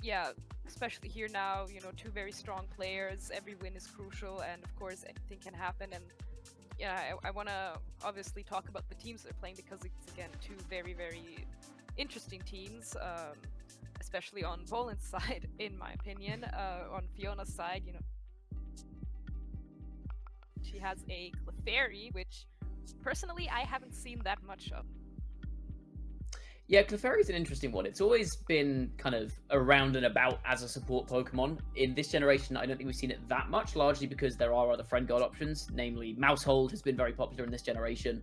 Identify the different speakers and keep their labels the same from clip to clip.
Speaker 1: yeah, especially here now, two very strong players. Every win is crucial, and of course, anything can happen. And yeah, I want to obviously talk about the teams they're playing because it's again two very, very interesting teams, especially on Poland's side, in my opinion. On Fiona's side, she has a Clefairy, which personally I haven't seen that much of.
Speaker 2: Yeah, Clefairy's an interesting one. It's always been kind of around and about as a support Pokemon. In this generation, I don't think we've seen it that much, largely because there are other friend guard options, namely Mousehold has been very popular in this generation.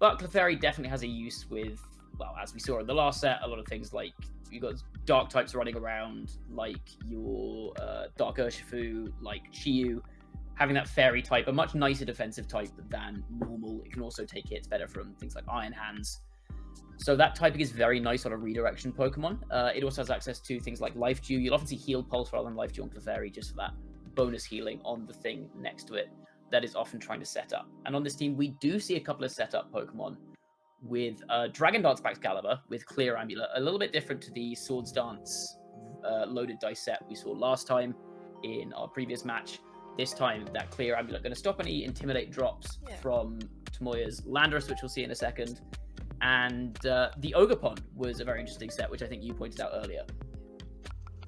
Speaker 2: But Clefairy definitely has a use with, well, as we saw in the last set, a lot of things like you've got dark types running around, like your Dark Urshifu, like Chiyu. Having that fairy type, a much nicer defensive type than normal. It can also take hits better from things like Iron Hands. So that typing is very nice on a redirection Pokemon. It also has access to things like Life Dew. You'll often see Heal Pulse rather than Life Dew on Clefairy just for that bonus healing on the thing next to it that is often trying to set up. And on this team, we do see a couple of setup Pokemon with Dragon Dance Excalibur with Clear Amulet, a little bit different to the Swords Dance loaded dice set we saw last time in our previous match. This time, that Clear Amulet going to stop any Intimidate drops from Tomoya's Landorus, which we'll see in a second. And the Ogerpon was a very interesting set, which I think you pointed out earlier.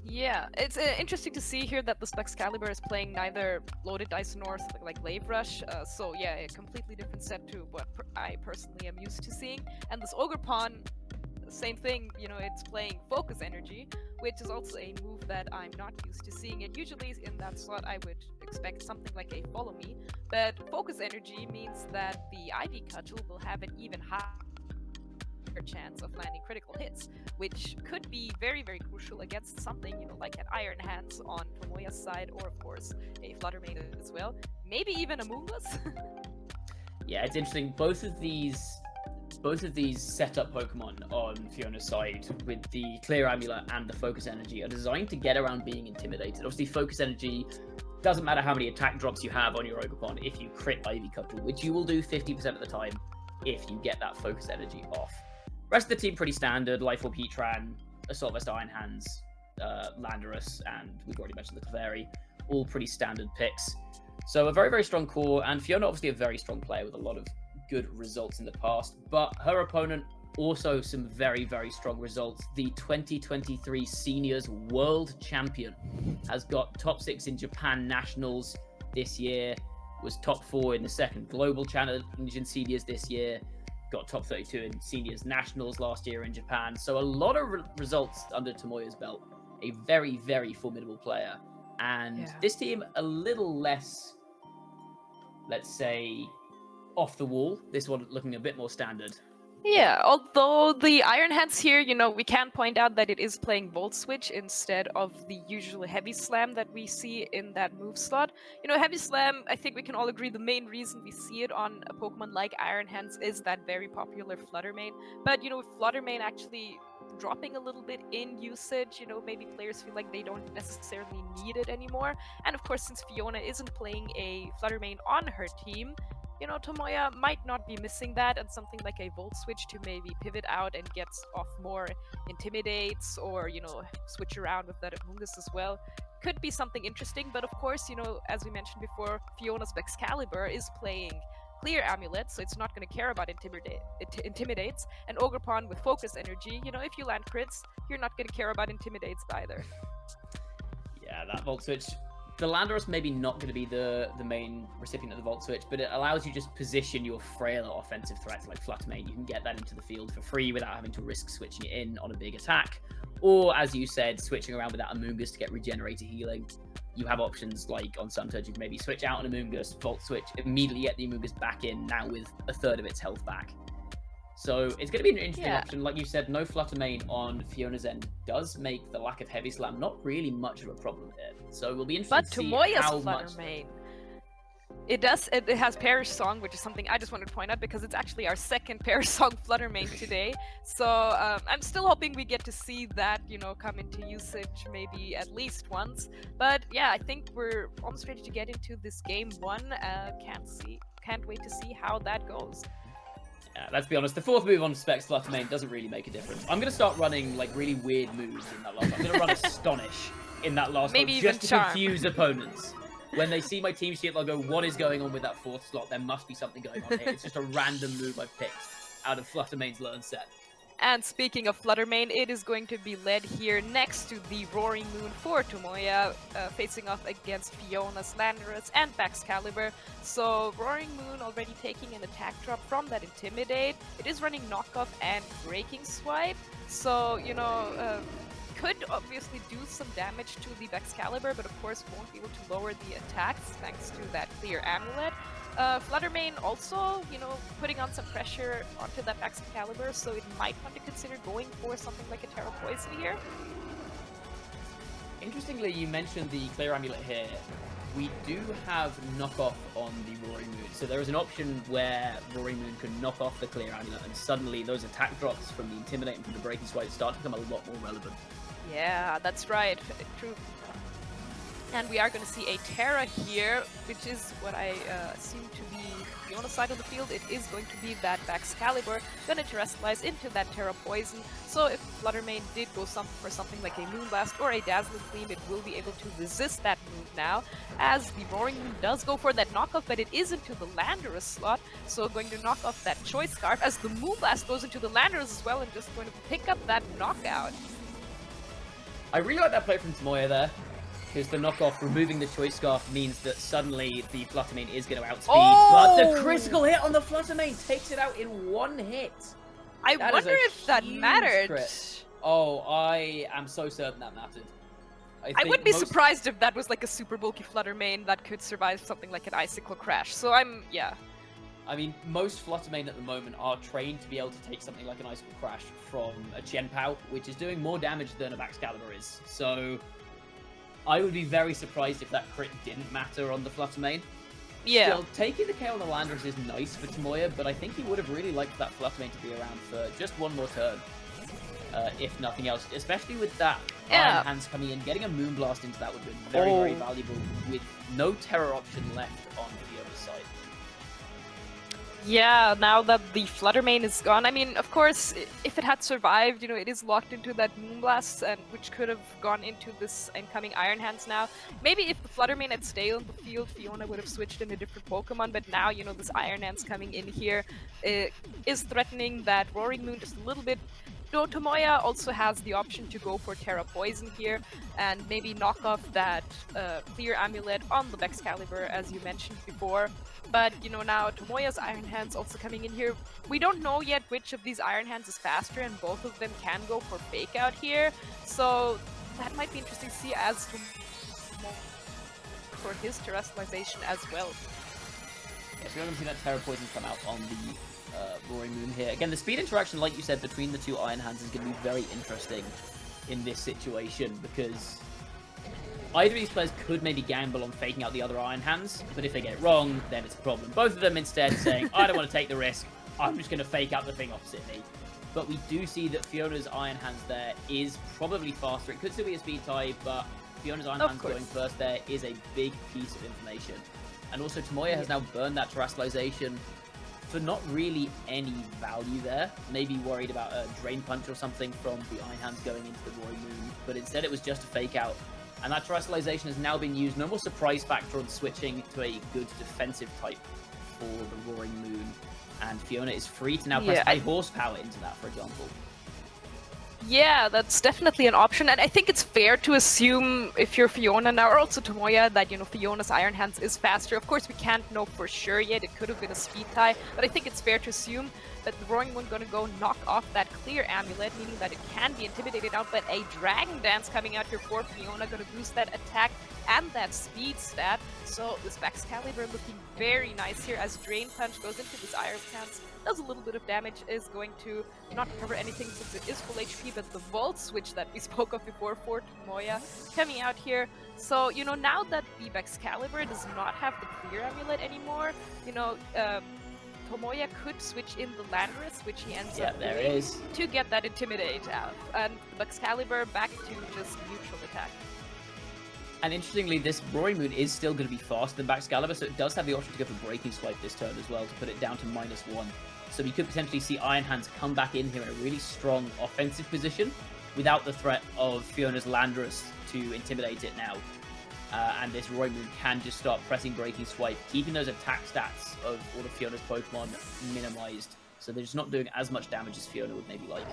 Speaker 1: Yeah, it's interesting to see here that the Excalibur is playing neither Loaded Dice nor like Glaive Rush. So yeah, a completely different set to what I personally am used to seeing. And this Ogerpon, same thing, it's playing Focus Energy, which is also a move that I'm not used to seeing. And usually in that slot, I would expect something like a Follow Me. But Focus Energy means that the Ivy Cudgel will have an even higher chance of landing critical hits, which could be very, very crucial against something, like an Iron Hands on Tomoya's side, or of course a Fluttermane as well. Maybe even a Moonless.
Speaker 2: Yeah, it's interesting. Both of these setup Pokemon on Fiona's side with the Clear Amulet and the Focus Energy are designed to get around being intimidated. Obviously, Focus Energy doesn't matter how many attack drops you have on your Ogerpon if you crit Ivy Cudgel, which you will do 50% of the time if you get that Focus Energy off. Rest of the team pretty standard. Life Orb, Heatran, Assault Vest, Iron Hands, Landorus, and we've already mentioned the Clefairy. All pretty standard picks. So a very, very strong core, and Fiona obviously a very strong player with a lot of good results in the past, but her opponent also some very, very strong results. The 2023 Seniors World Champion has got top 6 in Japan Nationals this year, was top 4 in the second Global Challenge in Seniors this year, got top 32 in Seniors Nationals last year in Japan. So a lot of results under Tomoya's belt. A very, very formidable player. And this team a little less, let's say, off the wall. This one looking a bit more standard.
Speaker 1: Yeah, although the Iron Hands here, we can point out that it is playing Volt Switch instead of the usual Heavy Slam that we see in that move slot. Heavy Slam, I think we can all agree the main reason we see it on a Pokemon like Iron Hands is that very popular Fluttermane. But, with Fluttermane actually dropping a little bit in usage, maybe players feel like they don't necessarily need it anymore. And of course, since Fiona isn't playing a Fluttermane on her team, Tomoya might not be missing that, and something like a Volt Switch to maybe pivot out and get off more Intimidates, or, switch around with that Amoonguss as well. Could be something interesting, but of course, as we mentioned before, Fiona's Excalibur is playing Clear Amulet, so it's not going to care about Intimidates, and Ogerpon with Focus Energy, if you land crits, you're not going to care about Intimidates either.
Speaker 2: Yeah, that Volt Switch. The Landorus maybe not going to be the main recipient of the Volt Switch, but it allows you just position your frailer offensive threats like Fluttermane. You can get that into the field for free without having to risk switching it in on a big attack. Or, as you said, switching around with that Amoonguss to get regenerator healing. You have options like on Sunturge, you can maybe switch out an Amoonguss, Volt Switch, immediately get the Amoonguss back in, now with a third of its health back. So it's going to be an interesting option. Like you said, no Fluttermane on Fiona's end does make the lack of Heavy Slam not really much of a problem here. So we'll be interested to see how much.
Speaker 1: It does. It has Perish Song, which is something I just wanted to point out because it's actually our second Perish Song Fluttermane today. So I'm still hoping we get to see that, come into usage maybe at least once. But yeah, I think we're almost ready to get into this game one. Can't wait to see how that goes.
Speaker 2: Yeah, let's be honest, the fourth move on Specs Flutter main doesn't really make a difference. I'm going to start running like really weird moves in that last. I'm going to run Astonish in that last
Speaker 1: Maybe
Speaker 2: slot
Speaker 1: even
Speaker 2: just to
Speaker 1: Charm.
Speaker 2: confuse opponents. When they see my team sheet, they'll go, what is going on with that fourth slot? There must be something going on here. It's just a random move I've picked out of Flutter main's learn set.
Speaker 1: And speaking of Flutter main, it is going to be led here next to the Roaring Moon for Tomoya, facing off against Fiona's Landorus and Baxcalibur. So Roaring Moon already taking an attack drop from that Intimidate. It is running Knockoff and Breaking Swipe, so, you know, could obviously do some damage to the Baxcalibur, but of course won't be able to lower the attacks thanks to that Clear Amulet. Fluttermane also, you know, putting on some pressure onto that Baxcalibur, so it might want to consider going for something like a Terra Poison here.
Speaker 2: Interestingly, you mentioned the Clear Amulet here. We do have knockoff on the Roaring Moon, so there is an option where Roaring Moon can knock off the Clear Amulet, and suddenly those attack drops from the Intimidate and from the Breaking Swipe start to become a lot more relevant.
Speaker 1: Yeah, that's right. True. And we are going to see a Terra here, which is what I assume to be Fiona's side of the field. It is going to be that Baxcalibur going to Terrestrialize into that Terra Poison. So if Fluttermane did go for something like a Moonblast or a Dazzling Gleam, it will be able to resist that move now, as the Roaring Moon does go for that knockoff, but it is into the Landorus slot, so going to knock off that Choice Scarf, as the Moonblast goes into the Landorus as well, and just going to pick up that knockout.
Speaker 2: I really like that play from Tomoya there, because the knockoff, removing the Choice Scarf, means that suddenly the Fluttermane is going to outspeed.
Speaker 1: Oh!
Speaker 2: But the critical hit on the Fluttermane takes it out in one hit.
Speaker 1: I wonder if that mattered.
Speaker 2: Crit. Oh, I am so certain that mattered.
Speaker 1: I would be surprised if that was like a super bulky Fluttermane that could survive something like an Icicle Crash. So yeah.
Speaker 2: I mean, most Fluttermane at the moment are trained to be able to take something like an Icicle Crash from a Chien-Pao, which is doing more damage than a Baxcalibur is. So I would be very surprised if that crit didn't matter on the Fluttermane.
Speaker 1: Yeah.
Speaker 2: Still, taking the KO on the Landorus is nice for Tomoya, but I think he would have really liked that Fluttermane to be around for just one more turn, if nothing else. Especially with that Iron Hands coming in, getting a Moonblast into that would be very, very valuable, with no Terror option left on Fiona's side.
Speaker 1: Yeah, now that the Fluttermane is gone, I mean, of course, if it had survived, you know, it is locked into that Moonblast, and which could have gone into this incoming Iron Hands now. Maybe if the Fluttermane had stayed on the field, Fiona would have switched in a different Pokemon, but now, you know, this Iron Hands coming in here is threatening that Roaring Moon just a little bit. No, Tomoya also has the option to go for Terra Poison here, and maybe knock off that Clear Amulet on the Baxcalibur, as you mentioned before. But, you know, now Tomoya's Iron Hands also coming in here. We don't know yet which of these Iron Hands is faster, and both of them can go for Fake Out here. So that might be interesting to see as Tomoya for his Terrestrialization as well.
Speaker 2: Yes, we're going to see that Terra Poison come out on the Roaring Moon here. Again, the speed interaction, like you said, between the two Iron Hands is going to be very interesting in this situation, because either of these players could maybe gamble on faking out the other Iron Hands, but if they get it wrong, then it's a problem. Both of them instead saying, I don't want to take the risk, I'm just going to fake out the thing opposite me. But we do see that Fiona's Iron Hands there is probably faster. It could still be a speed tie, but Fiona's Iron Hands going first there is a big piece of information. And also Tomoya has now burned that Terrestrialization for not really any value there. Maybe worried about a Drain Punch or something from the Iron Hands going into the Roaring Moon, but instead it was just a fake out. And that Terrestrialization has now been used. No more surprise factor on switching to a good defensive type for the Roaring Moon. And Fiona is free to now press high horsepower into that, for example.
Speaker 1: Yeah, that's definitely an option, and I think it's fair to assume, if you're Fiona now, or also Tomoya, that, you know, Fiona's Iron Hands is faster. Of course, we can't know for sure yet, it could have been a speed tie, but I think it's fair to assume that the Roaring Moon gonna go knock off that Clear Amulet, meaning that it can be intimidated out, but a Dragon Dance coming out here for Fiona, gonna boost that attack and that speed stat. So this Baxcalibur looking very nice here, as Drain Punch goes into this Iron Hands, does a little bit of damage, is going to not cover anything since it is full HP, but the Volt Switch that we spoke of before for Tomoya coming out here. So, you know, now that the Baxcalibur does not have the Clear Amulet anymore, you know, Tomoya could switch in the Landorus, which he ends up doing to get that Intimidate out, and the Baxcalibur back to just neutral attack.
Speaker 2: And interestingly, this Roaring Moon is still going to be faster than Baxcalibur, so it does have the option to go for Breaking Swipe this turn as well, to put it down to -1. So we could potentially see Iron Hands come back in here in a really strong offensive position without the threat of Fiona's Landorus to intimidate it now. And this Roaring Moon can just start pressing Breaking Swipe, keeping those attack stats of all of Fiona's Pokemon minimized. So they're just not doing as much damage as Fiona would maybe like.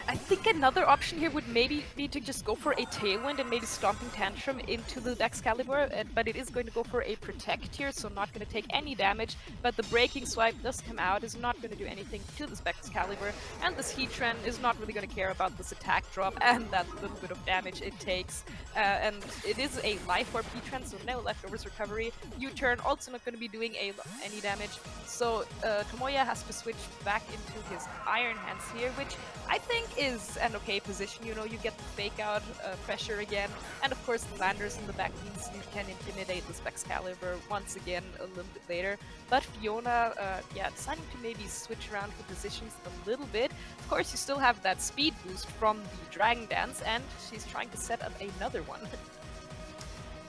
Speaker 1: I think another option here would maybe be to just go for a Tailwind and maybe Stomping Tantrum into the Excalibur, but it is going to go for a Protect here, so not going to take any damage, but the Breaking Swipe does come out, is not going to do anything to this Excalibur, and this Heatran is not really going to care about this attack drop and that little bit of damage it takes, and it is a Life Orb Heatran, so no Leftovers Recovery. U-Turn also not going to be doing any damage, so Tomoya has to switch back into his Iron Hands here, which I think is an okay position. You know, you get the fake out pressure again, and of course the Landers in the back means you can intimidate this Excalibur once again a little bit later. But Fiona, yeah, deciding to maybe switch around the positions a little bit. Of course, you still have that speed boost from the Dragon Dance, and she's trying to set up another one.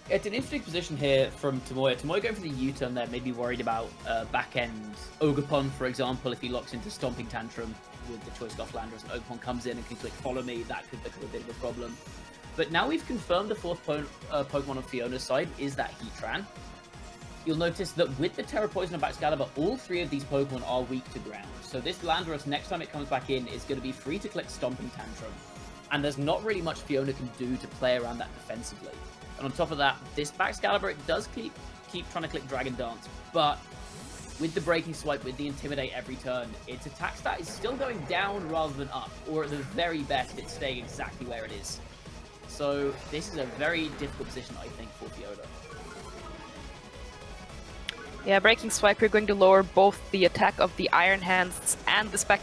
Speaker 2: It's an interesting position here from Tomoya. Tomoya going for the U-turn there, maybe worried about back-end Ogerpon, for example, if he locks into Stomping Tantrum with the Choice Scarf Landorus and Ogerpon comes in and can click Follow Me, that could become a bit of a problem. But now we've confirmed the fourth Pokemon on Fiona's side is that Heatran. You'll notice that with the Terra Poison and Excalibur, all three of these Pokemon are weak to ground. So this Landorus, next time it comes back in, is going to be free to click Stomping Tantrum. And there's not really much Fiona can do to play around that defensively. And on top of that, this Excalibur, it does keep trying to click Dragon Dance, but with the Breaking Swipe, with the Intimidate every turn, its attack stat is still going down rather than up, or at the very best, it's staying exactly where it is. So this is a very difficult position, I think, for Fiona.
Speaker 1: Yeah, Breaking Swipe, you're going to lower both the attack of the Iron Hands and the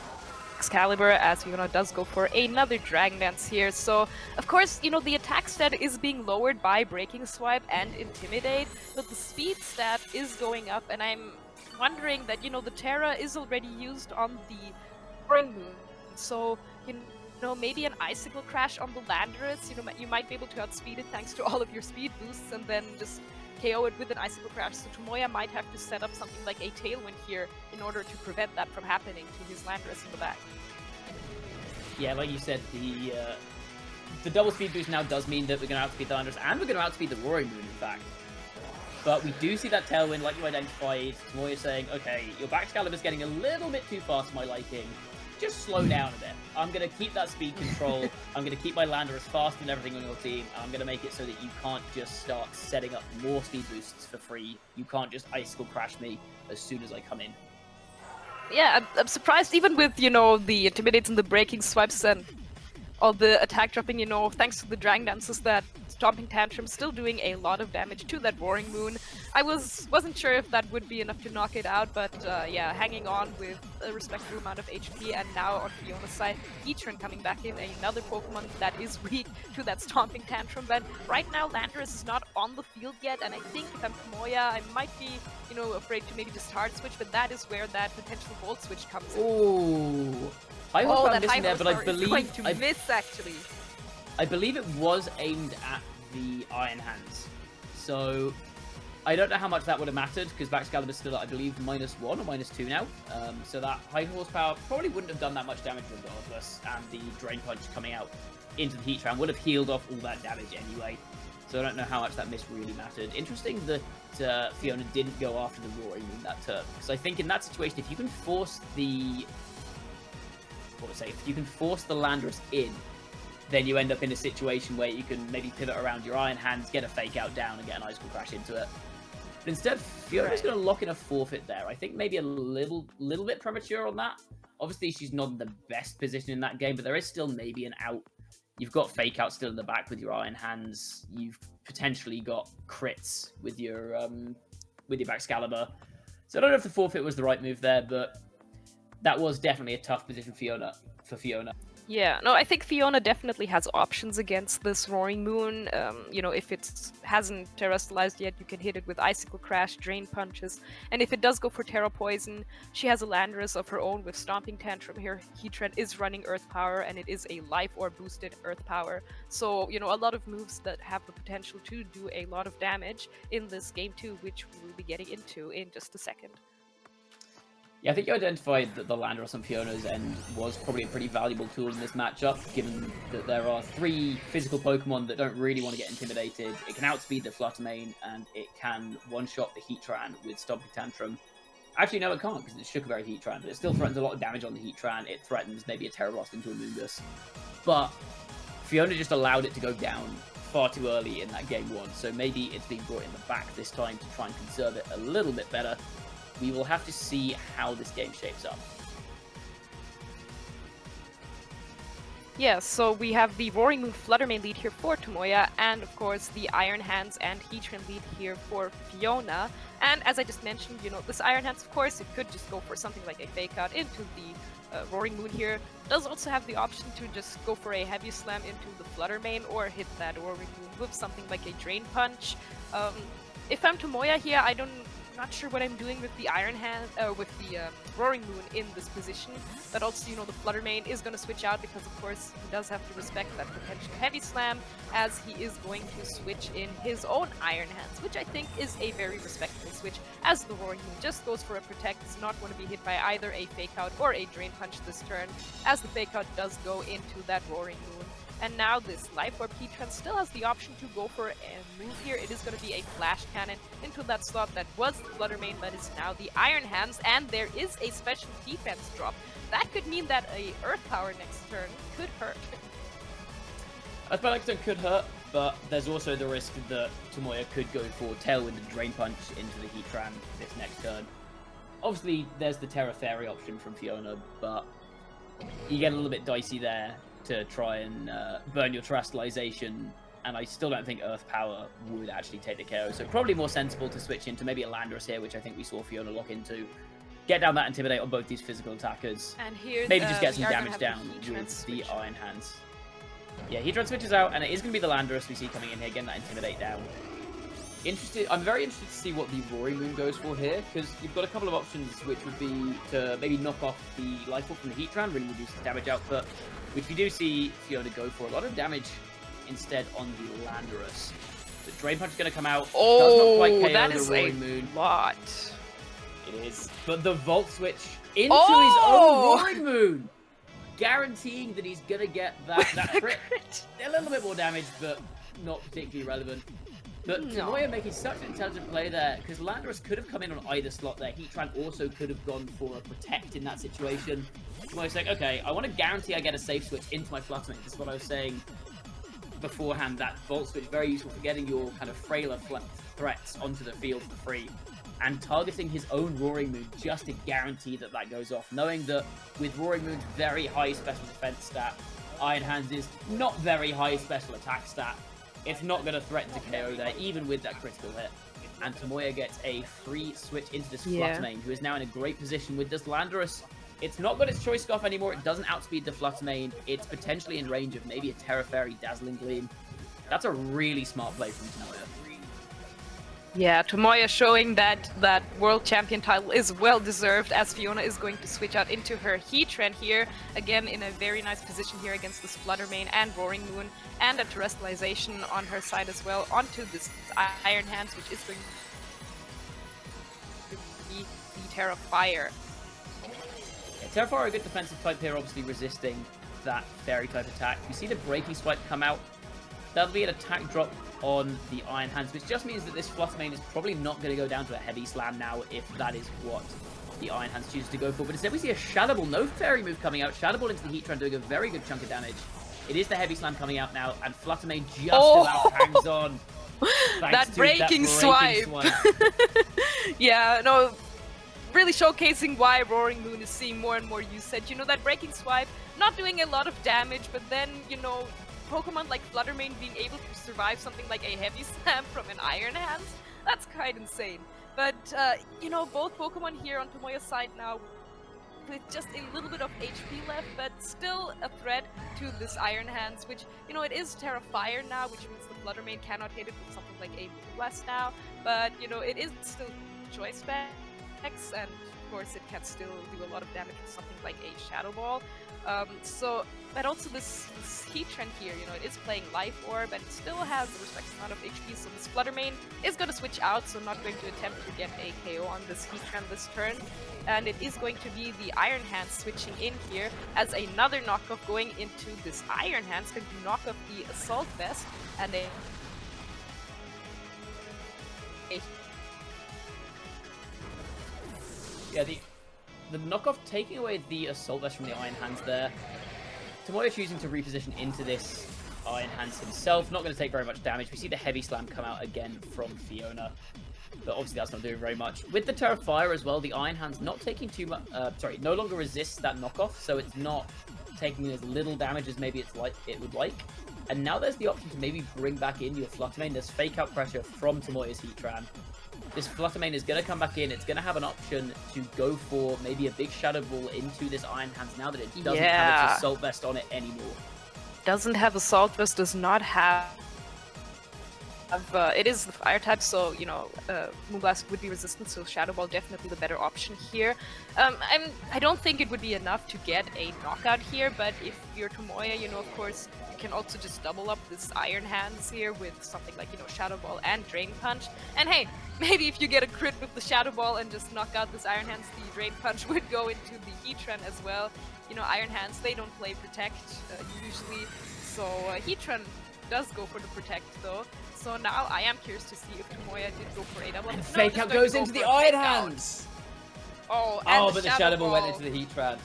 Speaker 1: Excalibur, as Fiona does go for another Dragon Dance here. So, of course, you know, the attack stat is being lowered by Breaking Swipe and Intimidate, but the speed stat is going up, and I'm wondering that, you know, the Terra is already used on the Roaring Moon. So, you know, maybe an Icicle Crash on the Landorus, you know, you might be able to outspeed it thanks to all of your speed boosts, and then just KO it with an Icicle Crash. So Tomoya might have to set up something like a Tailwind here in order to prevent that from happening to his Landorus in the back.
Speaker 2: Yeah, like you said, the double speed boost now does mean that we're going to outspeed the Landorus, and we're going to outspeed the Roaring Moon, in fact. But we do see that Tailwind, like you identified. Tomoya saying, okay, your Excalibur's getting a little bit too fast for my liking. Just slow down a bit. I'm going to keep that speed control. I'm going to keep my Landorus faster than everything on your team. And I'm going to make it so that you can't just start setting up more speed boosts for free. You can't just Icicle Crash me as soon as I come in.
Speaker 1: Yeah, I'm surprised even with, you know, the Intimidates and the Breaking Swipes and all the attack dropping, you know, thanks to the Dragon Dances, that Stomping Tantrum still doing a lot of damage to that Roaring Moon. I wasn't sure if that would be enough to knock it out, but yeah, hanging on with a respectable amount of HP, and now on Fiona's side, Heatran coming back in, another Pokemon that is weak to that Stomping Tantrum, but right now Landorus is not on the field yet, and I think if I'm Tomoya, I might be, you know, afraid to maybe just hard switch, but that is where that potential Volt Switch comes in.
Speaker 2: Ooh. High horsepower
Speaker 1: that
Speaker 2: missing
Speaker 1: high
Speaker 2: there, but I
Speaker 1: horsepower is
Speaker 2: believe
Speaker 1: going to miss, actually.
Speaker 2: I believe it was aimed at the Iron Hands. So I don't know how much that would have mattered, because Excalibur's still at, I believe, -1 or -2 now. So that high horsepower probably wouldn't have done that much damage regardless, and the Drain Punch coming out into the Heatran would have healed off all that damage anyway. So I don't know how much that miss really mattered. Interesting that Fiona didn't go after the Roaring Moon that turn, because I think in that situation, if you can force the if you can force the Landorus in, then you end up in a situation where you can maybe pivot around your Iron Hands, get a Fake Out down, and get an Icicle Crash into it. But instead, Fiona's going to lock in a forfeit there. I think maybe a little bit premature on that. Obviously, she's not in the best position in that game, but there is still maybe an out. You've got Fake Out still in the back with your Iron Hands. You've potentially got crits with your Excalibur. So I don't know if the forfeit was the right move there, but that was definitely a tough position for Fiona.
Speaker 1: Yeah, no, I think Fiona definitely has options against this Roaring Moon. You know, if it hasn't terrestrialized yet, you can hit it with Icicle Crash, Drain Punches, and if it does go for Terra Poison, she has a Landorus of her own with Stomping Tantrum here. Heatran is running Earth Power, and it is a Life Orb boosted Earth Power. So, you know, a lot of moves that have the potential to do a lot of damage in this game too, which we will be getting into in just a second.
Speaker 2: Yeah, I think you identified that the Landorus on Fiona's end was probably a pretty valuable tool in this matchup, given that there are 3 physical Pokemon that don't really want to get intimidated. It can outspeed the Fluttermane, and it can one-shot the Heatran with Stomping Tantrum. Actually, no, it can't, because it's Shook Berry Heatran, but it still threatens a lot of damage on the Heatran. It threatens maybe a Terra Blast into a Moongus. But Fiona just allowed it to go down far too early in that game 1, so maybe it's being brought in the back this time to try and conserve it a little bit better. We will have to see how this game shapes up.
Speaker 1: Yeah, so we have the Roaring Moon Fluttermane lead here for Tomoya, and of course the Iron Hands and Heatran lead here for Fiona. And as I just mentioned, you know, this Iron Hands, of course, it could just go for something like a Fake Out into the Roaring Moon here. Does also have the option to just go for a Heavy Slam into the Fluttermane or hit that Roaring Moon with something like a Drain Punch. If I'm Tomoya here, not sure what I'm doing with the Iron Hand, with the Roaring Moon in this position. But also, you know, the Fluttermane is going to switch out because, of course, he does have to respect that potential Heavy Slam, as he is going to switch in his own Iron Hands, which I think is a very respectable switch, as the Roaring Moon just goes for a Protect. It's not going to be hit by either a Fake Out or a Drain Punch this turn, as the Fake Out does go into that Roaring Moon. And now this Life Orb Heatran still has the option to go for a move here. It is going to be a Flash Cannon into that slot that was the Fluttermane, but is now the Iron Hands, and there is a special defense drop. That could mean that a Earth Power next turn could hurt.
Speaker 2: I feel like it could hurt, but there's also the risk that Tomoya could go for Tailwind and Drain Punch into the Heatran this next turn. Obviously, there's the Terra Fairy option from Fiona, but you get a little bit dicey there to try and burn your Terastallization, and I still don't think Earth Power would actually take the KO, so probably more sensible to switch into maybe a Landorus here, which I think we saw Fiona lock into. Get down that Intimidate on both these physical attackers.
Speaker 1: And here,
Speaker 2: maybe just get some damage down with the Iron Hands. Yeah, Heatran switches out, and it is going to be the Landorus we see coming in here, getting that Intimidate down. I'm very interested to see what the Roaring Moon goes for here, because you've got a couple of options, which would be to maybe knock off the Life Orb from the Heatran, really reduce the damage output, which we do see Fiona go for a lot of damage instead on the Landorus. The Drain Punch is going to come out. Does not quite KO
Speaker 1: that
Speaker 2: the
Speaker 1: is
Speaker 2: Roaring
Speaker 1: a
Speaker 2: Moon.
Speaker 1: lot.
Speaker 2: It is. But the Volt Switch into his own Roaring Moon, guaranteeing that he's going to get that crit. A little bit more damage, but not particularly relevant. But Tomoya making such an intelligent play there, because Landorus could have come in on either slot there. Heatran also could have gone for a Protect in that situation. Tomoya's like, okay, I want to guarantee I get a safe switch into my Fluttermane. This is what I was saying beforehand, that Volt Switch, very useful for getting your kind of frailer threats onto the field for free. And targeting his own Roaring Moon just to guarantee that that goes off, knowing that with Roaring Moon's very high special defense stat, Iron Hands is not very high special attack stat. It's not going to threaten to KO there, even with that critical hit. And Tomoya gets a free switch into this Fluttermane, who is now in a great position with this Landorus. It's not got its Choice Scarf anymore. It doesn't outspeed the Fluttermane. It's potentially in range of maybe a Terra Fairy Dazzling Gleam. That's a really smart play from Tomoya.
Speaker 1: Yeah, Tomoya showing that that World Champion title is well deserved, as Fiona is going to switch out into her Heatran here, again in a very nice position here against this Fluttermane and Roaring Moon, and a Terastallization on her side as well onto this Iron Hands, which is going to be the Terra Fire.
Speaker 2: Yeah, Terra Fire, a good defensive type here, obviously resisting that Fairy type attack. You see the Breaking Swipe come out. That'll be an attack drop on the Iron Hands, which just means that this Fluttermane is probably not going to go down to a Heavy Slam now, if that is what the Iron Hands chooses to go for. But instead we see a Shadow Ball, no Fairy move coming out. Shadow Ball into the Heatran doing a very good chunk of damage. It is the Heavy Slam coming out now, and Fluttermane just about hangs on.
Speaker 1: That breaking swipe. Yeah, no, really showcasing why Roaring Moon is seeing more and more usage. You know, that breaking swipe, not doing a lot of damage, but then, you know, Pokemon like Fluttermane being able to survive something like a Heavy Slam from an Iron Hands, that's quite insane. But, you know, both Pokemon here on Tomoya's side now with just a little bit of HP left, but still a threat to this Iron Hands, which, you know, it is Terra Fire now, which means the Fluttermane cannot hit it with something like a Blast now, but, you know, it is still Choice Specs, and of course, it can still do a lot of damage with something like a Shadow Ball. But also this Heatran here, you know, it is playing Life Orb, and it still has a respective amount of HP, so this Flutter Mane is going to switch out, so not going to attempt to get a KO on this Heatran this turn. And it is going to be the Iron Hands switching in here as another knockoff going into this Iron Hands, going to knock off the Assault Vest, and a
Speaker 2: yeah, the knockoff taking away the Assault Vest from the Iron Hands there. Tomoya choosing to reposition into this Iron Hands himself. Not going to take very much damage. We see the Heavy Slam come out again from Fiona. But obviously that's not doing very much. With the Terra Fire as well, the Iron Hands not taking too much... no longer resists that knockoff. So it's not taking as little damage as maybe it would like. And now there's the option to maybe bring back in your Flutter Mane. There's Fake Out Pressure from Tomoya's Heatran. This Flutter Mane is going to come back in. It's going to have an option to go for maybe a big Shadow Ball into this Iron Hands now that it doesn't have its Assault Vest on it anymore.
Speaker 1: Doesn't have Assault Vest, does not have... it is the Fire type, so, you know, Moonblast would be resistant, so Shadow Ball definitely the better option here. I don't think it would be enough to get a knockout here, but if you're Tomoya, you know, of course, you can also just double up this Iron Hands here with something like, you know, Shadow Ball and Drain Punch. And hey, maybe if you get a crit with the Shadow Ball and just knock out this Iron Hands, the Drain Punch would go into the Heatran as well. You know, Iron Hands, they don't play Protect usually, so Heatran does go for the Protect though. So now I am curious to see if Tomoya did go for a double.
Speaker 2: And Fake Out goes into the Iron Hands!
Speaker 1: Oh,
Speaker 2: but the Shadow Ball went into the Heatran.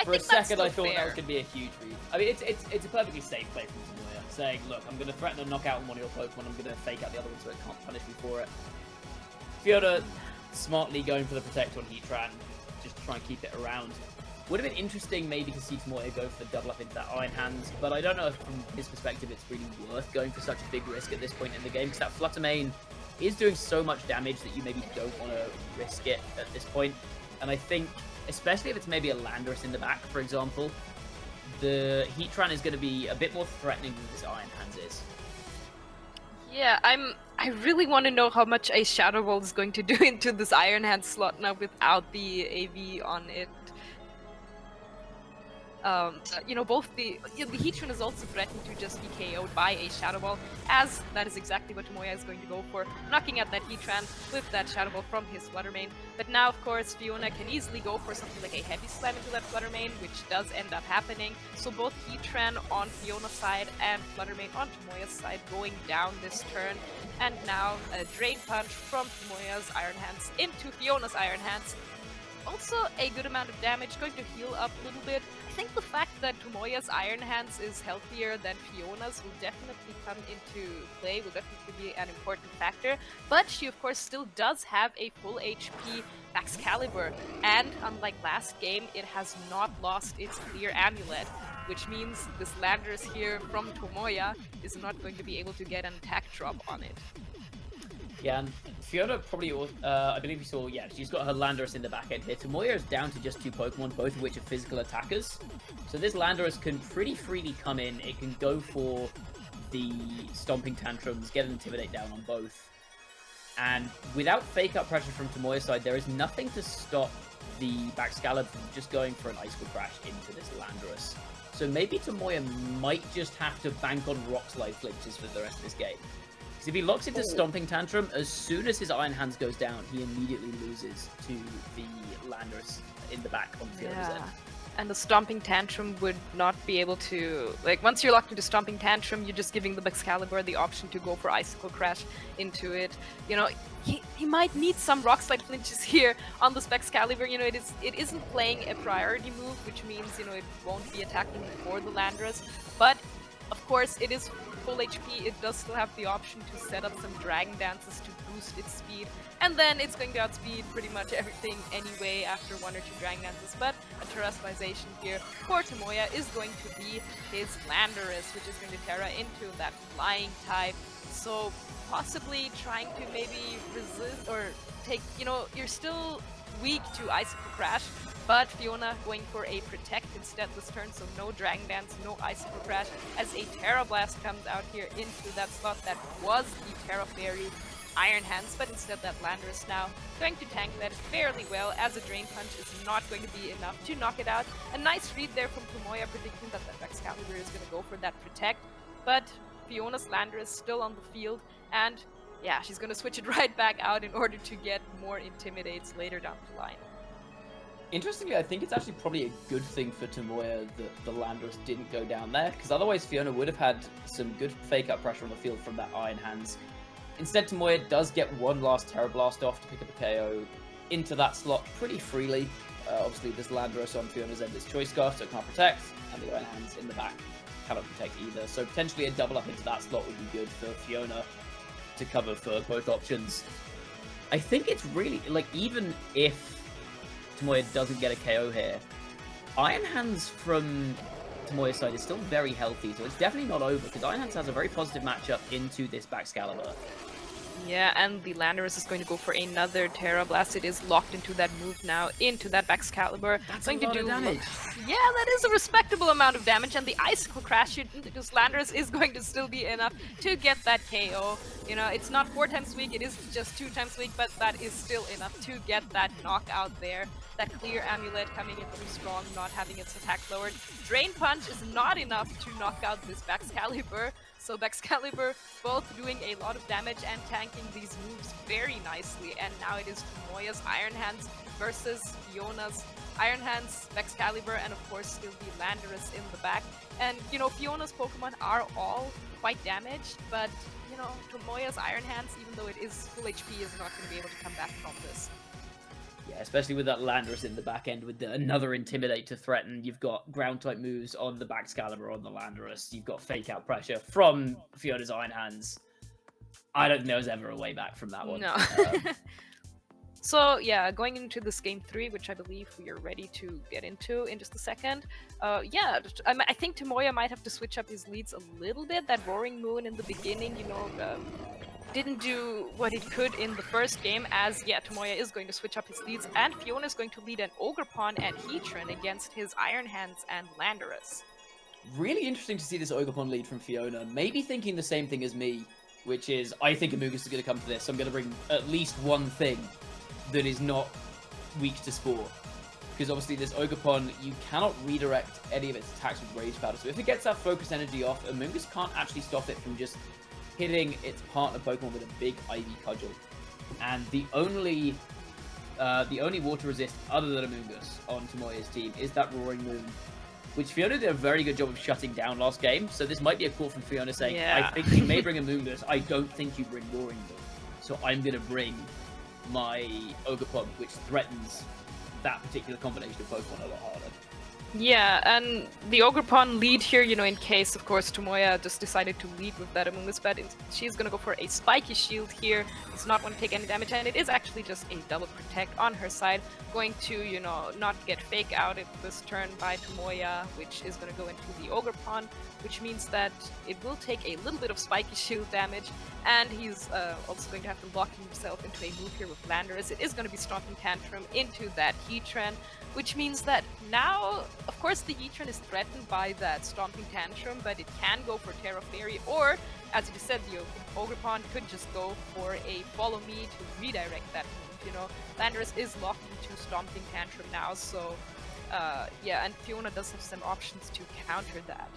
Speaker 2: For a second I thought that was going to be a huge read. I mean, it's a perfectly safe play from Tomoya, saying, look, I'm going to threaten a knockout on one of your Pokemon, I'm going to fake out the other one so it can't punish me for it. Fiona smartly going for the Protect on Heatran, just to try and keep it around. Would have been interesting maybe to see Tomoya go for the double up into that Iron Hands, but I don't know if from his perspective it's really worth going for such a big risk at this point in the game, because that Flutter Mane is doing so much damage that you maybe don't want to risk it at this point. And I think, especially if it's maybe a Landorus in the back, for example, the Heatran is going to be a bit more threatening than this Iron Hands is.
Speaker 1: Yeah, I really want to know how much a Shadow Ball is going to do into this Iron Hand slot now without the AV on it. You know, both the Heatran is also threatened to just be KO'd by a Shadow Ball, as that is exactly what Tomoya is going to go for, knocking out that Heatran with that Shadow Ball from his Flutter Mane. But now, of course, Fiona can easily go for something like a Heavy Slam into that Flutter Mane, which does end up happening. So both Heatran on Fiona's side and Flutter Mane on Tomoya's side going down this turn. And now a Drain Punch from Tomoya's Iron Hands into Fiona's Iron Hands. Also a good amount of damage, going to heal up a little bit. I think the fact that Tomoya's Iron Hands is healthier than Fiona's will definitely come into play, will definitely be an important factor. But she of course still does have a full HP Excalibur, and unlike last game, it has not lost its clear amulet, which means this Landorus here from Tomoya is not going to be able to get an attack drop on it.
Speaker 2: Yeah, and Fiona probably, I believe you saw, yeah, she's got her Landorus in the back end here. Tomoya is down to just 2 Pokemon, both of which are physical attackers. So this Landorus can pretty freely come in. It can go for the Stomping Tantrums, get an Intimidate down on both. And without Fake Out Pressure from Tomoya's side, there is nothing to stop the Baxcalibur from just going for an Icicle Crash into this Landorus. So maybe Tomoya might just have to bank on Rock Slide flinches for the rest of this game. If he locks into Stomping Tantrum, as soon as his Iron Hands goes down, he immediately loses to the Landorus in the back on Fiona's end.
Speaker 1: And the Stomping Tantrum would not be able to... Like, once you're locked into Stomping Tantrum, you're just giving the Excalibur the option to go for Icicle Crash into it. You know, he might need some Rock Slide flinches here on the Excalibur. You know, it isn't playing a priority move, which means, you know, it won't be attacking before the Landorus. But, of course, it is full HP, it does still have the option to set up some Dragon Dances to boost its speed, and then it's going to outspeed pretty much everything anyway after 1 or 2 Dragon Dances. But a Terrestrialization here for Tomoya is going to be his Landorus, which is going to Terra into that Flying type, so possibly trying to maybe resist or take, you know, you're still weak to Icicle Crash, but Fiona going for a Protect instead this turn, so no Dragon Dance, no Icicle Crash, as a Terra Blast comes out here into that slot that was the Terra Fairy Iron Hands, but instead that Landorus now going to tank that fairly well, as a Drain Punch is not going to be enough to knock it out. A nice read there from Tomoya, predicting that Excalibur is going to go for that Protect, but Fiona's Landorus still on the field, and yeah, she's going to switch it right back out in order to get more Intimidates later down the line.
Speaker 2: Interestingly, I think it's actually probably a good thing for Tomoya that the Landorus didn't go down there, because otherwise Fiona would have had some good fake-up pressure on the field from that Iron Hands. Instead, Tomoya does get one last Terra Blast off to pick up a KO into that slot pretty freely. Obviously, there's Landorus on Fiona's Endless Choice Scarf, so it can't protect, and the Iron Hands in the back cannot protect either. So potentially a double up into that slot would be good for Fiona to cover for both options. I think it's really, like, even if Tomoya doesn't get a KO here, Iron Hands from Tomoya's side is still very healthy, so it's definitely not over, because Iron Hands has a very positive matchup into this Excalibur.
Speaker 1: Yeah, and the Landorus is going to go for another Terra Blast. It is locked into that move now, into that Excalibur.
Speaker 2: That's
Speaker 1: going
Speaker 2: a lot
Speaker 1: to do
Speaker 2: of damage.
Speaker 1: Yeah, that is a respectable amount of damage, and the Icicle Crash because Landorus is going to still be enough to get that KO. You know, it's not 4 times weak, it is just 2 times weak, but that is still enough to get that knockout there. That clear amulet coming in through strong, not having its attack lowered. Drain Punch is not enough to knock out this Excalibur. So Excalibur both doing a lot of damage and tanking these moves very nicely. And now it is Tomoya's Iron Hands versus Fiona's Iron Hands, Excalibur, and of course still the Landorus in the back. And you know, Fiona's Pokemon are all quite damaged, but you know, Tomoya's Iron Hands, even though it is full HP, is not going to be able to come back from this.
Speaker 2: Yeah, especially with that Landorus in the back end with another Intimidate to threaten. You've got ground-type moves on the Excalibur on the Landorus. You've got fake-out pressure from Fiona's Iron Hands. I don't think there was ever a way back from that one.
Speaker 1: No. So yeah, going into this game 3, which I believe we are ready to get into in just a second. Yeah, I think Tomoya might have to switch up his leads a little bit. That Roaring Moon in the beginning, you know, didn't do what it could in the first game, as yeah, Tomoya is going to switch up his leads, and Fiona is going to lead an Ogerpon and Heatran against his Iron Hands and Landorus.
Speaker 2: Really interesting to see this Ogerpon lead from Fiona. Maybe thinking the same thing as me, which is, I think Amogus is going to come to this. So I'm going to bring at least one thing that is not weak to Spore. Because obviously this Ogerpon, you cannot redirect any of its attacks with Rage Powder. So if it gets that focus energy off, Amogus can't actually stop it from just hitting its partner Pokemon with a big Ivy Cudgel. And the only water resist other than Amogus on Tomoya's team is that Roaring Moon, which Fiona did a very good job of shutting down last game. So this might be a call from Fiona saying,
Speaker 1: yeah.
Speaker 2: I think you may bring Amogus, I don't think you bring Roaring Moon. So I'm going to bring my Ogerpon, which threatens that particular combination of Pokemon a lot harder.
Speaker 1: Yeah, and the Ogerpon lead here, you know, in case, of course, Tomoya just decided to lead with that Amogus, but she's gonna go for a Spiky Shield here. It's not going to take any damage, and it is actually just a double Protect on her side. Going to, you know, not get Fake out this turn by Tomoya, which is gonna go into the Ogerpon, which means that it will take a little bit of Spiky Shield damage, and he's also going to have to lock himself into a move here with Landorus. It is going to be Stomping Tantrum into that Heatran, which means that now, of course, the Heatran is threatened by that Stomping Tantrum, but it can go for Terra Fairy, or, as you said, the Ogerpon could just go for a Follow Me to redirect that move, you know. Landorus is locked into Stomping Tantrum now, so, yeah, and Fiona does have some options to counter that.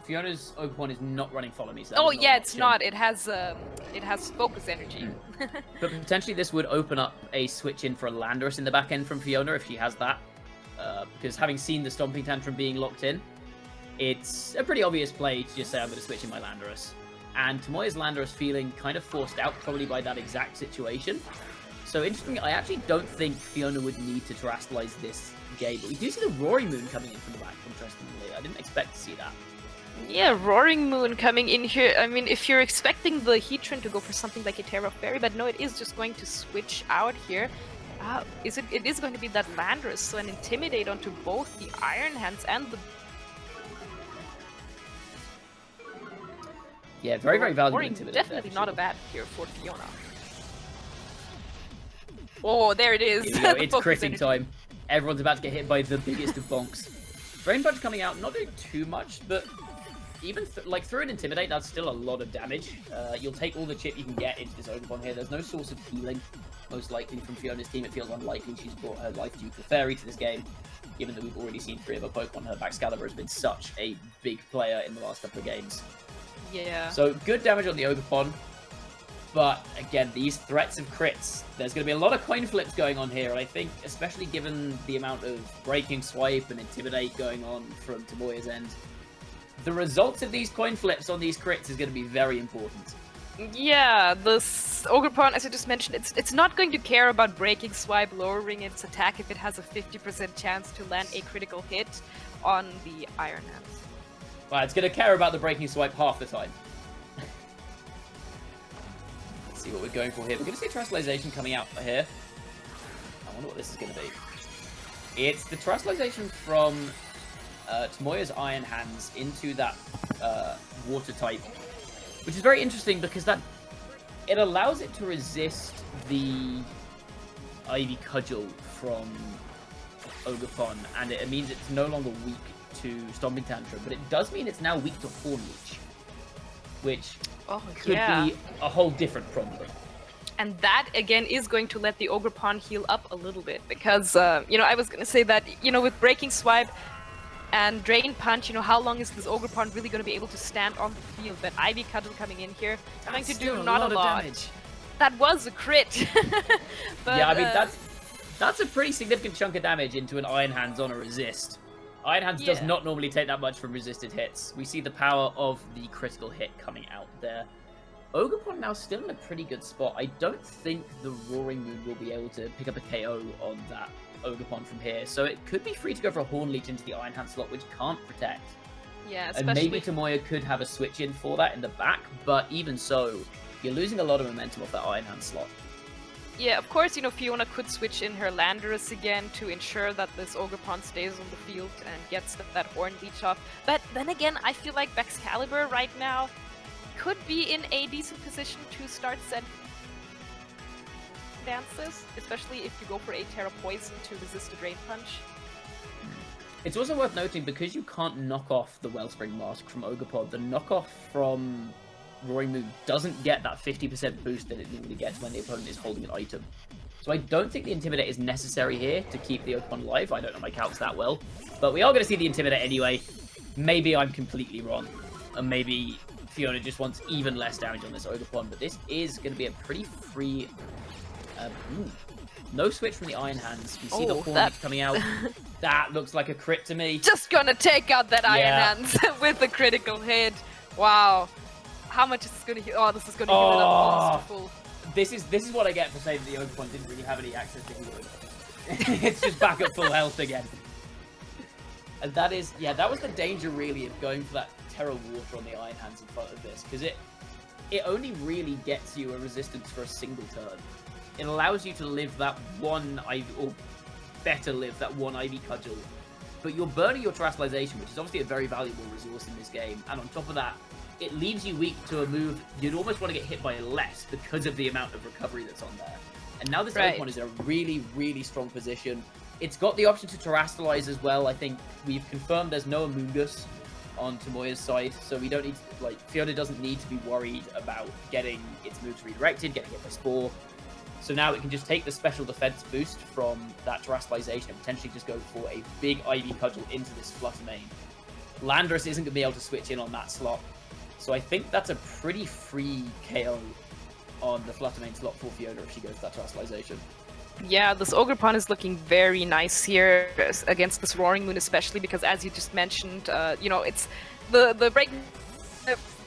Speaker 2: Fiona's Ogerpon is not running Follow Me. So
Speaker 1: oh yeah, it's not. It has Focus Energy.
Speaker 2: But potentially this would open up a switch in for a Landorus in the back end from Fiona if she has that. Because having seen the Stomping Tantrum being locked in, it's a pretty obvious play to just say I'm going to switch in my Landorus. And Tomoya's Landorus feeling kind of forced out probably by that exact situation. So interestingly, I actually don't think Fiona would need to terastallize this game. But we do see the Roaring Moon coming in from the back, interestingly. I didn't expect to see that.
Speaker 1: Yeah, Roaring Moon coming in here. I mean, if you're expecting the Heatran to go for something like a Terra Fairy, but no, it is just going to switch out here. It is going to be that Landorus, so an Intimidate onto both the Iron Hands and the...
Speaker 2: Yeah, very, very valuable Intimidate.
Speaker 1: Definitely not a bad here for Fiona. Oh, there it is.
Speaker 2: Here we go. It's critting time. Everyone's about to get hit by the biggest of bonks. Drain Punch coming out, not doing too much, but even like through an Intimidate, that's still a lot of damage. You'll take all the chip you can get into this Ogerpon here. There's no source of healing, most likely from Fiona's team. It feels unlikely she's brought her Life Dew Clefairy to this game, given that we've already seen 3 of her Pokemon. Her Baxcalibur has been such a big player in the last couple of games.
Speaker 1: Yeah.
Speaker 2: So good damage on the Ogerpon. But again, these threats of crits, there's going to be a lot of coin flips going on here. And I think, especially given the amount of Breaking Swipe and Intimidate going on from Tomoya's end, the results of these coin flips on these crits is going to be very important.
Speaker 1: Yeah, this Ogerpon, as I just mentioned, it's not going to care about Breaking Swipe, lowering its attack if it has a 50% chance to land a critical hit on the Iron Hands.
Speaker 2: Well, it's going to care about the Breaking Swipe half the time. See what we're going for here. We're going to see Terrestrialization coming out here. I wonder what this is going to be. It's the Terrestrialization from Tomoya's Iron Hands into that Water type, which is very interesting because it allows it to resist the Ivy Cudgel from Ogerpon, and it means it's no longer weak to Stomping Tantrum, but it does mean it's now weak to Horn Leech, which could be a whole different problem.
Speaker 1: And that, again, is going to let the Ogerpon heal up a little bit. Because, you know, I was going to say that, you know, with Breaking Swipe and Drain Punch, you know, how long is this Ogerpon really going to be able to stand on the field? But Ivy Cudgel coming in here, trying to do not a lot. Damage. That was a crit. But,
Speaker 2: yeah, I mean, that's a pretty significant chunk of damage into an Iron Hands on a resist. Iron Hands does not normally take that much from resisted hits. We see the power of the critical hit coming out there. Ogerpon now still in a pretty good spot. I don't think the Roaring Moon will be able to pick up a KO on that Ogerpon from here. So it could be free to go for a Horn Leech into the Iron Hand slot, which can't protect.
Speaker 1: Yeah,
Speaker 2: especially... And maybe Tomoya could have a switch in for that in the back, but even so, you're losing a lot of momentum off that Iron Hand slot.
Speaker 1: Yeah, of course, you know, Fiona could switch in her Landorus again to ensure that this Ogerpon stays on the field and gets that Horn Leech off. But then again, I feel like Baxcalibur right now could be in a decent position to start sending dances, especially if you go for a Terra Poison to resist a Drain Punch.
Speaker 2: It's also worth noting, because you can't knock off the Wellspring Mask from Ogerpon, the knockoff from Roaring Moon doesn't get that 50% boost that it normally gets when the opponent is holding an item. So I don't think the Intimidate is necessary here to keep the Ogerpon alive. I don't know my calcs that well, but we are going to see the Intimidate anyway. Maybe I'm completely wrong, and maybe Fiona just wants even less damage on this Ogerpon, but this is going to be a pretty free... no switch from the Iron Hands. We see the Horn Leech coming out. That looks like a crit to me.
Speaker 1: Just gonna take out that Iron Hands with a critical hit. Wow. How much is this going to heal? Oh, this is going to heal it up almost to full.
Speaker 2: This is what I get for saying that the Ogerpon didn't really have any access to healing. It's just back at full health again. And that is, yeah, that was the danger really of going for that Terra Water on the Iron Hands in front of this, because it only really gets you a resistance for a single turn. It allows you to live that one Ivy, or better live that one Ivy Cudgel, but you're burning your Terrestrialization, which is obviously a very valuable resource in this game, and on top of that, it leaves you weak to a move you'd almost want to get hit by less because of the amount of recovery that's on there. And now this Ogerpon is in a really, really strong position. It's got the option to Terrestrialize as well. I think we've confirmed there's no Amoonguss on Tomoya's side, so we don't need to, like, Fiona doesn't need to be worried about getting its moves redirected, getting hit by Spore. So now it can just take the special defense boost from that Terrestrialization and potentially just go for a big Ivy Cudgel into this Flutter Mane. Landorus isn't going to be able to switch in on that slot. So I think that's a pretty free KO on the Flutter Mane slot for Fiona if she goes for that Terrestrialization.
Speaker 1: Yeah, this Ogerpon is looking very nice here against this Roaring Moon, especially because, as you just mentioned, you know, it's the break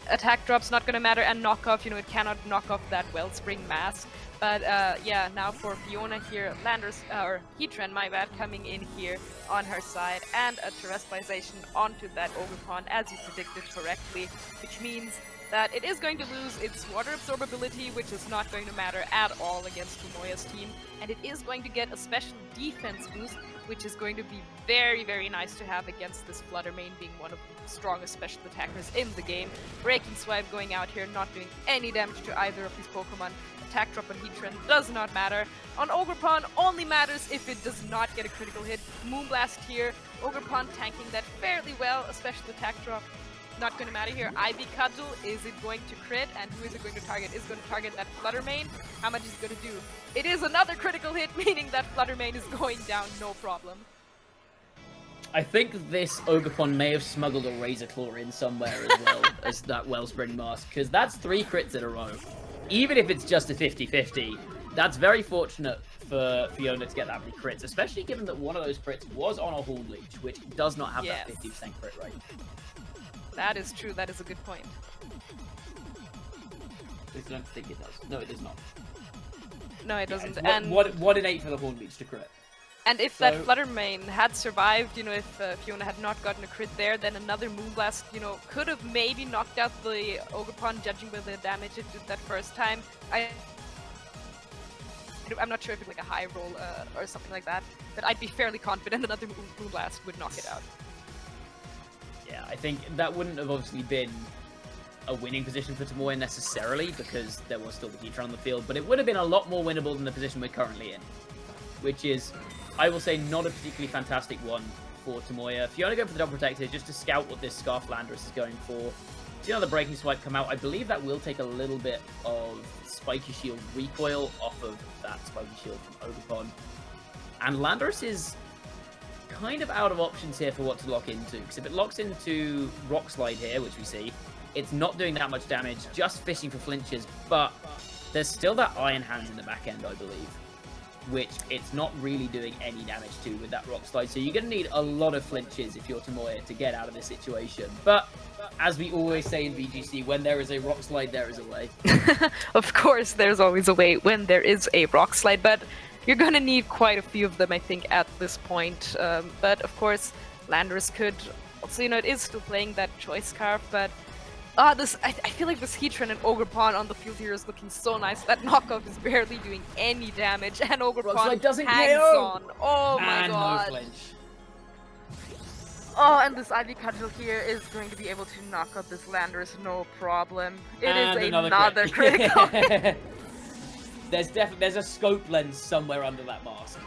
Speaker 1: attack drop's not going to matter, and knockoff, you know, it cannot knock off that Wellspring Mask. But yeah, now for Fiona here, Landorus, or Heatran, my bad, coming in here on her side, and a Terrestrialization onto that Ogerpon, as you predicted correctly, which means that it is going to lose its water absorbability, which is not going to matter at all against Tomoya's team, and it is going to get a special defense boost, which is going to be very, very nice to have against this Flutter Mane being one of the strongest special attackers in the game. Breaking Swipe going out here, not doing any damage to either of these Pokemon. Attack drop on Heatran does not matter. On Ogerpon, only matters if it does not get a critical hit. Moonblast here, Ogerpon tanking that fairly well, a special attack drop. not gonna matter here. Ivy Cudgel, is it going to crit? And who is it going to target? Is it going to target that Flutter Mane? How much is it going to do? It is another critical hit, meaning that Flutter Mane is going down, no problem.
Speaker 2: I think this Ogerpon may have smuggled a Razor Claw in somewhere as well as that Wellspring Mask, because that's 3 crits in a row. Even if it's just a 50-50, that's very fortunate for Fiona to get that many crits, especially given that one of those crits was on a Horn Leech, which does not have that 50% crit rate.
Speaker 1: That is true, that is a good point.
Speaker 2: I don't think it does. No, it does not.
Speaker 1: No, it doesn't.
Speaker 2: Yeah,
Speaker 1: and
Speaker 2: what in 8 for the Horn Leech to crit.
Speaker 1: And if that Flutter Mane had survived, you know, if Fiona had not gotten a crit there, then another Moonblast, you know, could have maybe knocked out the Ogerpon, judging by the damage it did that first time. I'm not sure if it's like a high roll or something like that, but I'd be fairly confident another Moonblast would knock it out.
Speaker 2: Yeah, I think that wouldn't have obviously been a winning position for Tomoya necessarily, because there was still the Heatran on the field, but it would have been a lot more winnable than the position we're currently in, which is, I will say, not a particularly fantastic one for Tomoya. Fiona going for the double protector just to scout what this Scarf Landorus is going for. See another Breaking Swipe come out. I believe that will take a little bit of Spiky Shield recoil off of that Spiky Shield from Ogerpon. And Landorus is kind of out of options here for what to lock into, because if it locks into Rock Slide here, which we see, it's not doing that much damage, just fishing for flinches, but there's still that Iron Hands in the back end, I believe, which it's not really doing any damage to with that Rock Slide. So you're going to need a lot of flinches if you're Tomoya to get out of this situation. But as we always say in VGC, when there is a Rock Slide, there is a way.
Speaker 1: Of course, there's always a way when there is a Rock Slide, but you're going to need quite a few of them, I think, at this point. But of course, Landorus could also, you know, it is still playing that Choice Scarf, but I feel like this Heatran and Ogerpon on the field here is looking so nice. That knockoff is barely doing any damage, and Ogerpon
Speaker 2: doesn't
Speaker 1: hangs
Speaker 2: KO.
Speaker 1: on. Oh my god.
Speaker 2: No flinch.
Speaker 1: Oh, and this Ivy Cudgel here is going to be able to knock out this Landorus, no problem. It is another critical.
Speaker 2: There's a scope lens somewhere under that mask.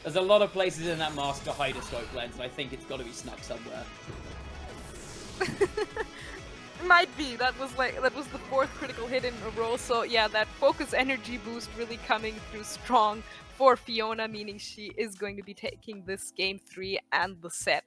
Speaker 2: There's a lot of places in that mask to hide a scope lens, and I think it's got to be snuck somewhere.
Speaker 1: Might be. That was the 4th critical hit in a row. So yeah, that focus energy boost really coming through strong for Fiona, meaning she is going to be taking this game 3 and the set.